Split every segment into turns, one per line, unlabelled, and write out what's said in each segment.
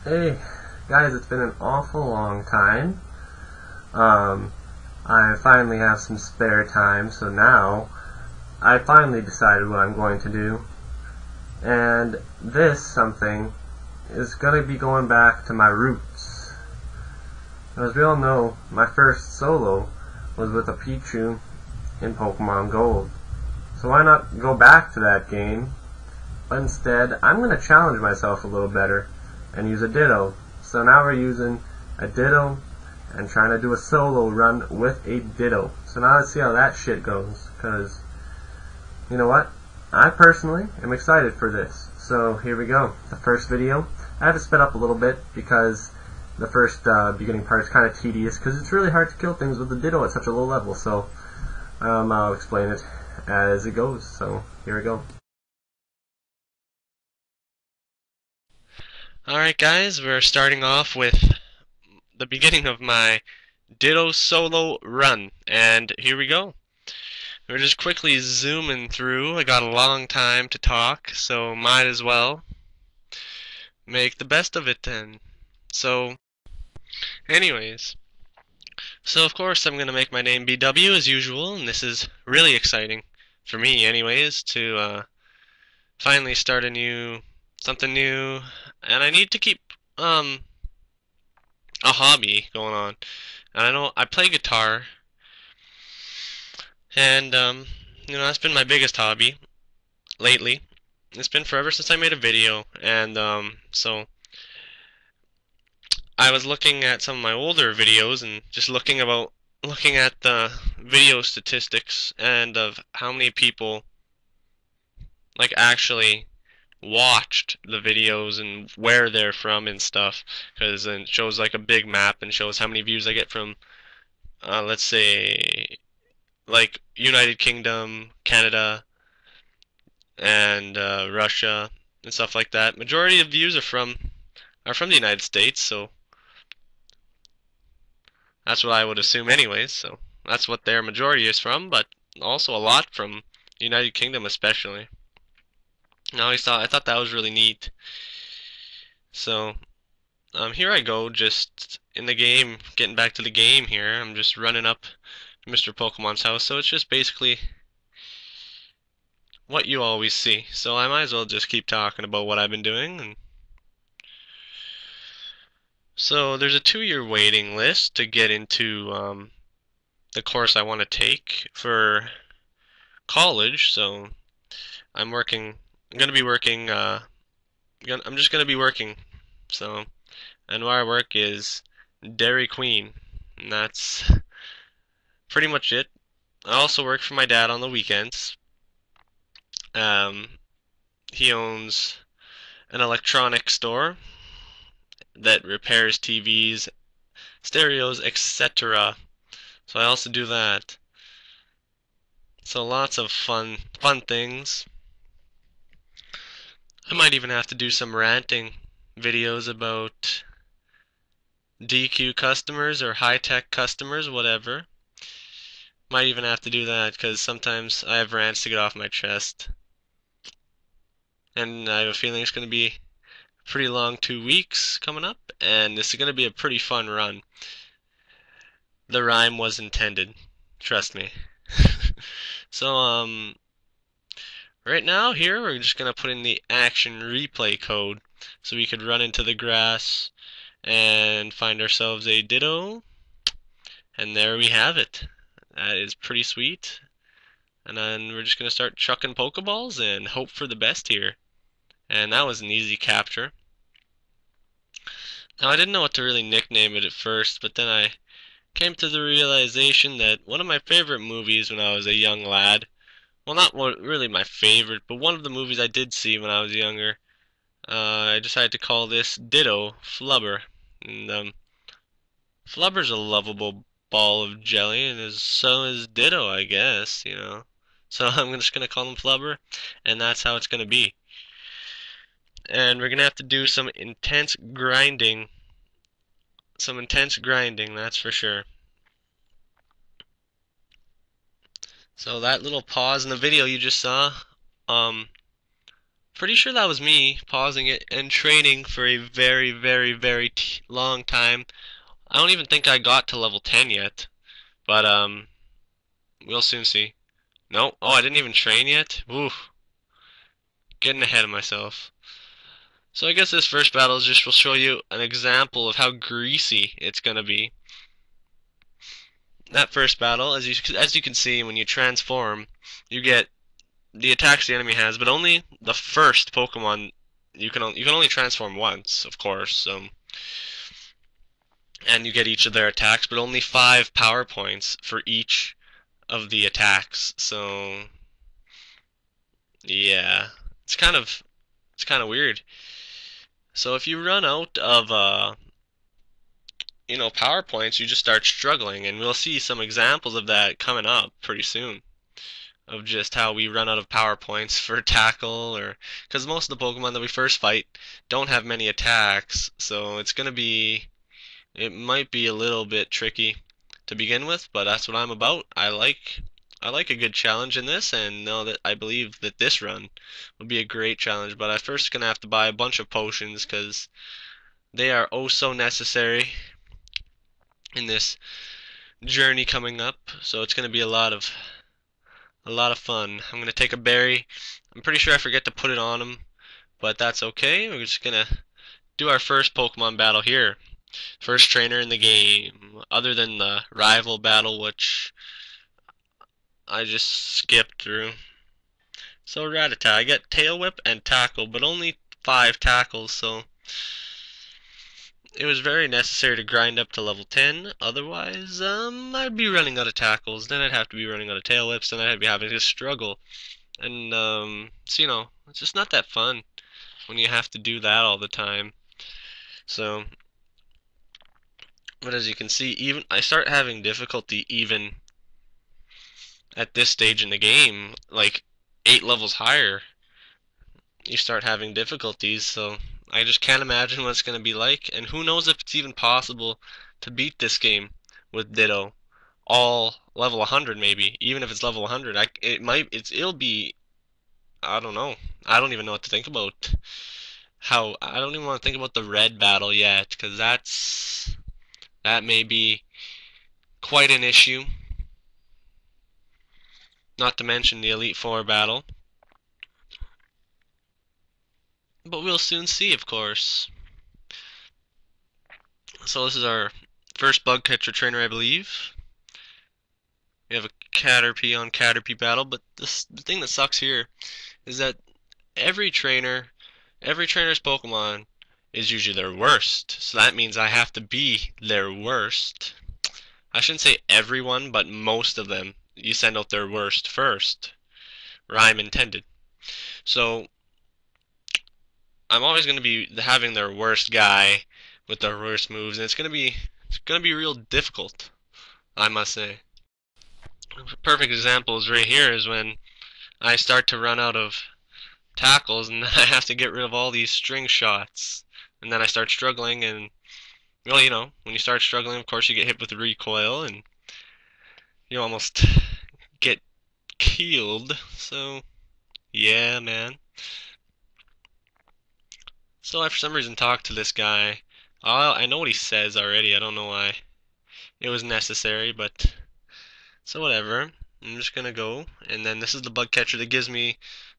Hey, guys, it's been an awful long time. Um, I finally have some spare time, so now I finally decided what I'm going to do. And this something is going to be going back to my roots. As we all know, my first solo was with a Pichu in Pokemon Gold. So why not go back to that game? But instead, I'm going to challenge myself a little better and use a Ditto. So now we're using a Ditto and trying to do a solo run with a Ditto. So now let's see how that shit goes, because you know what? I personally am excited for this. So here we go. The first video. I have to sped up a little bit because the first beginning part is kind of tedious because it's really hard to kill things with the Ditto at such a low level. So I'll explain it as it goes. So here we go.
Alright guys, we're starting off with the beginning of my Ditto solo run, and here we go. We're just quickly zooming through. I got a long time to talk, so might as well make the best of it then. So, anyways, so of course I'm gonna make my name BW as usual, and this is really exciting for me anyways, to finally start something new, and I need to keep um a hobby going on. And I know I play guitar, and that's been my biggest hobby lately. It's been forever since I made a video, and so I was looking at some of my older videos and just looking at the video statistics and of how many people like actually watched the videos and where they're from and stuff, because then it shows like a big map and shows how many views I get from let's say like United Kingdom, Canada, and Russia and stuff like that. Majority of views are from the United States, so that's what I would assume anyways. So that's what their majority is from, but also a lot from the United Kingdom especially. I thought that was really neat. So here I go, just in the game, getting back to the game here. I'm just running up to Mr. Pokemon's house, so it's just basically what you always see. So I might as well just keep talking about what I've been doing. And so there's a 2-year waiting list to get into the course I want to take for college. So I'm working. I'm gonna be working. I'm just gonna be working. So, and where I work is Dairy Queen, and that's pretty much it. I also work for my dad on the weekends. Um, he owns an electronic store that repairs TVs, stereos, etc. So I also do that. So lots of fun things. I might even have to do some ranting videos about DQ customers or high-tech customers, whatever. Might even have to do that because sometimes I have rants to get off my chest. And I have a feeling it's going to be a pretty long 2 weeks coming up, and this is going to be a pretty fun run. The rhyme was intended. Trust me. So, right now here we're just going to put in the action replay code so we could run into the grass and find ourselves a Ditto, and there we have it. That is pretty sweet. And then we're just going to start chucking Pokeballs and hope for the best here. And that was an easy capture. Now I didn't know what to really nickname it at first, but then I came to the realization that one of my favorite movies when I was a young lad, well, not really my favorite, but one of the movies I did see when I was younger, I decided to call this Ditto Flubber. And Flubber's a lovable ball of jelly, and so is Ditto, I guess. So I'm just gonna call him Flubber, and that's how it's gonna be. And we're gonna have to do some intense grinding. Some intense grinding, that's for sure. So that little pause in the video you just saw, um, Pretty sure that was me pausing it and training for a very, very, very long time. I don't even think I got to level 10 yet, but we'll soon see. No, oh, I didn't even train yet? Oof, getting ahead of myself. So I guess this first battle is just will show you an example of how greasy it's gonna be. That first battle, as you can see, when you transform, you get the attacks the enemy has, but only the first Pokemon. You can only transform once, of course. And you get each of their attacks, but only 5 power points for each of the attacks. So yeah, it's kind of weird. So if you run out of power points, you just start struggling, and we'll see some examples of that coming up pretty soon. Of just how we run out of power points for tackle, or because most of the Pokemon that we first fight don't have many attacks, so it might be a little bit tricky to begin with, but that's what I'm about. I like a good challenge in this, and know that I believe that this run will be a great challenge. But I'm first gonna have to buy a bunch of potions because they are oh so necessary in this journey coming up. So it's gonna be a lot of fun. I'm gonna take a berry. I'm pretty sure I forget to put it on him, but that's okay. We're just gonna do our first Pokemon battle here. First trainer in the game, other than the rival battle, which I just skipped through. So Rattata, I get Tail Whip and Tackle, but only 5 tackles, so it was very necessary to grind up to level 10. Otherwise, I'd be running out of tackles. Then I'd have to be running out of Tail Whips, and I'd be having to struggle. And so it's just not that fun when you have to do that all the time. So, but as you can see, even I start having difficulty even at this stage in the game, like 8 levels higher, you start having difficulties. So I just can't imagine what it's going to be like, and who knows if it's even possible to beat this game with Ditto all level 100. Maybe even if it's level 100, it'll be, I don't know. I don't even know what to think about how. I don't even want to think about the red battle yet, because that may be quite an issue. Not to mention the Elite Four battle. But we'll soon see, of course. So this is our first bug catcher trainer, I believe. We have a Caterpie on Caterpie battle, but the thing that sucks here is that every trainer, every trainer's Pokemon is usually their worst. So that means I have to be their worst. I shouldn't say everyone, but most of them, you send out their worst first. Rhyme intended. So I'm always going to be having their worst guy with their worst moves, and it's going to be real difficult, I must say. A perfect example is right here is when I start to run out of tackles and I have to get rid of all these string shots. And then I start struggling, and well, when you start struggling, of course you get hit with recoil and you almost get killed. So, yeah, man. So I for some reason talked to this guy. I know what he says already. I don't know why it was necessary, but so whatever. I'm just gonna go, and then this is the bug catcher that gives me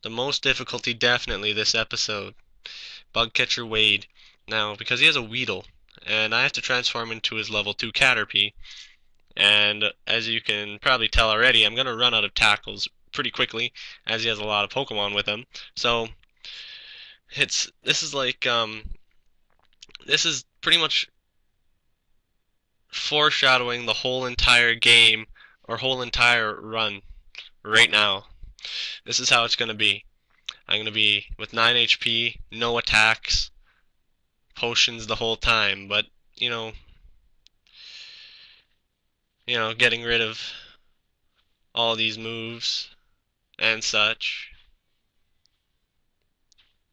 the most difficulty definitely this episode. Bug catcher Wade. Now, because he has a Weedle, and I have to transform into his level 2 Caterpie, and as you can probably tell already, I'm gonna run out of tackles pretty quickly, as he has a lot of Pokemon with him. So this is like this is pretty much foreshadowing the whole entire game or whole entire run right now. This is how it's going to be. I'm going to be with 9 HP, no attacks, potions the whole time, but getting rid of all these moves and such.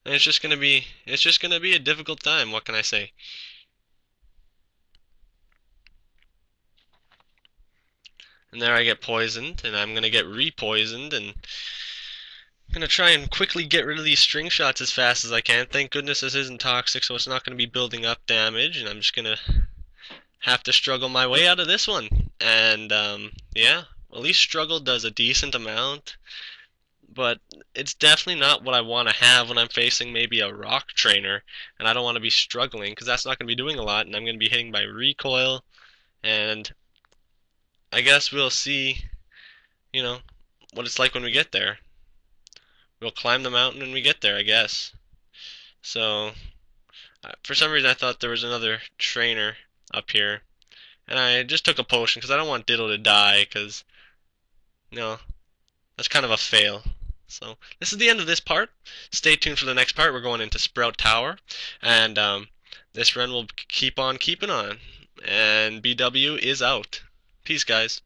And it's just going to be a difficult time, what can I say? And there I get poisoned, and I'm going to get re-poisoned, and I'm gonna try and quickly get rid of these string shots as fast as I can. Thank goodness this isn't toxic, so it's not gonna be building up damage, and I'm just gonna have to struggle my way out of this one. And yeah, at least struggle does a decent amount, but it's definitely not what I want to have when I'm facing maybe a rock trainer, and I don't want to be struggling because that's not going to be doing a lot, and I'm going to be hitting by recoil, and I guess we'll see, you know, what it's like when we get there. We'll climb the mountain when we get there, I guess. So, for some reason I thought there was another trainer up here, and I just took a potion because I don't want Ditto to die, because, you know, that's kind of a fail. So this is the end of this part. Stay tuned for the next part. We're going into Sprout Tower, and this run will keep on keeping on. And BW is out. Peace, guys.